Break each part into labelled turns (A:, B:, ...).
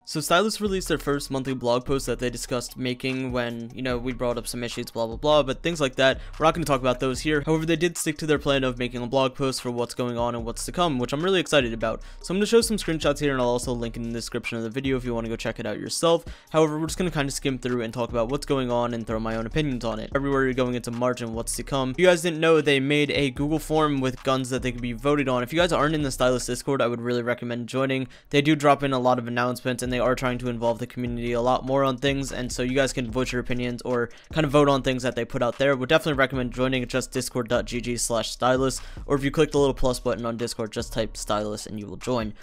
A: So Stylus released their first monthly blog post that they discussed making when, we brought up some issues, blah blah blah, but things like that, we're not going to talk about those here. However, they did stick to their plan of making a blog post for what's going on and what's to come, which I'm really excited about. So I'm going to show some screenshots here, and I'll also link in the description of the video if you want to go check it out yourself. However, we're just going to kind of skim through and talk about what's going on and throw my own opinions on it. Everywhere you're going into March and what's to come. If you guys didn't know, they made a Google form with guns that they could be voted on. If you guys aren't in the Stylus Discord, I would really recommend joining. They do drop in a lot of announcements, and they are trying to involve the community a lot more on things, and so you guys can voice your opinions or kind of vote on things that they put out there. Would definitely recommend joining. It's just discord.gg/stylus, or if you click the little plus button on Discord, just type stylus and you will join.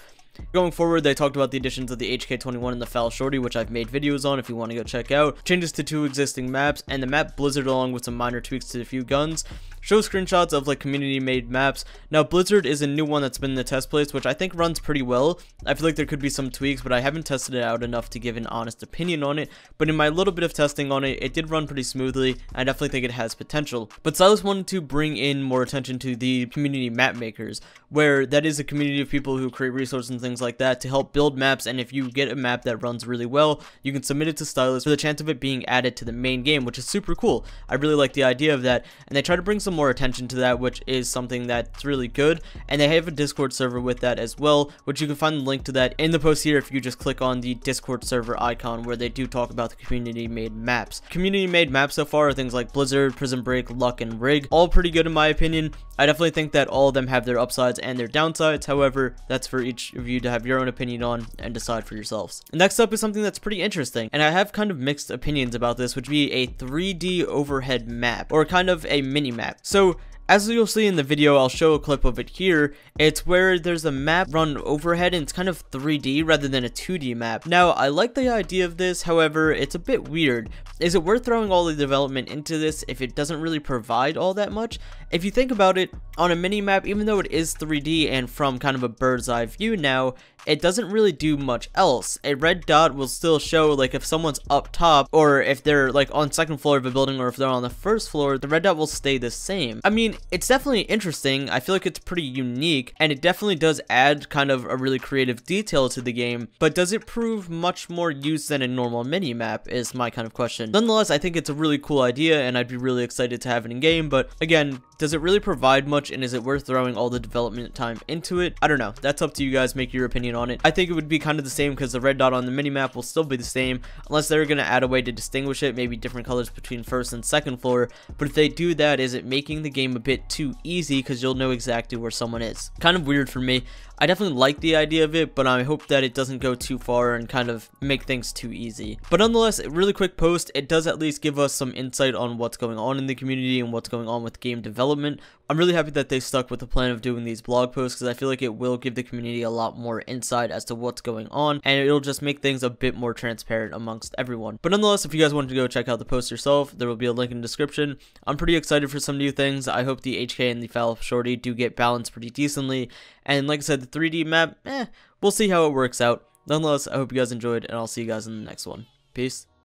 A: Going forward, they talked about the additions of the HK21 and the Foul Shorty, which I've made videos on if you want to go check out. Changes to 2 existing maps, and the map Blizzard along with some minor tweaks to a few guns. Show screenshots of like community made maps. Now Blizzard is a new one that's been in the test place, which I think runs pretty well. I feel like there could be some tweaks, but I haven't tested it out enough to give an honest opinion on it. But in my little bit of testing on it, it did run pretty smoothly. I definitely think it has potential. But Stylus wanted to bring in more attention to the community map makers, where that is a community of people who create resources and things like that to help build maps. And if you get a map that runs really well, you can submit it to Stylus for the chance of it being added to the main game, which is super cool. I really like the idea of that, and they try to bring some more attention to that, which is something that's really good. And they have a Discord server with that as well, which you can find the link to that in the post here if you just click on the Discord server icon, where they do talk about the community made maps. Community made maps so far are things like Blizzard, Prison Break, Luck, and Rig. All pretty good in my opinion. I definitely think that all of them have their upsides and their downsides. However, that's for each of you to have your own opinion on and decide for yourselves. Next up is something that's pretty interesting, and I have kind of mixed opinions about this, which would be a 3D overhead map, or kind of a mini map. So as you'll see in the video, I'll show a clip of it here. It's where there's a map run overhead, and it's kind of 3D rather than a 2D map. Now, I like the idea of this, however, it's a bit weird. Is it worth throwing all the development into this if it doesn't really provide all that much? If you think about it, on a mini map, even though it is 3D and from kind of a bird's eye view now, it doesn't really do much else. A red dot will still show, like, if someone's up top, or if they're like on second floor of a building, or if they're on the first floor, the red dot will stay the same. I mean, it's definitely interesting. I feel like it's pretty unique, and it definitely does add kind of a really creative detail to the game, but does it prove much more use than a normal mini map is my kind of question. Nonetheless, I think it's a really cool idea, and I'd be really excited to have it in game, but again, does it really provide much, and is it worth throwing all the development time into it? I don't know. That's up to you guys. Make your opinion on it. I think it would be kind of the same, because the red dot on the minimap will still be the same, unless they're going to add a way to distinguish it, maybe different colors between first and second floor. But if they do that, is it making the game a bit too easy, because you'll know exactly where someone is? Kind of weird for me. I definitely like the idea of it, but I hope that it doesn't go too far and kind of make things too easy. But nonetheless, a really quick post. It does at least give us some insight on what's going on in the community and what's going on with game development. I'm really happy that they stuck with the plan of doing these blog posts, because I feel like it will give the community a lot more insight as to what's going on, and it'll just make things a bit more transparent amongst everyone. But nonetheless, if you guys wanted to go check out the post yourself, there will be a link in the description. I'm pretty excited for some new things. I hope the HK and the Foul Shorty do get balanced pretty decently, and like I said, the 3D map, we'll see how it works out. Nonetheless, I hope you guys enjoyed, and I'll see you guys in the next one. Peace.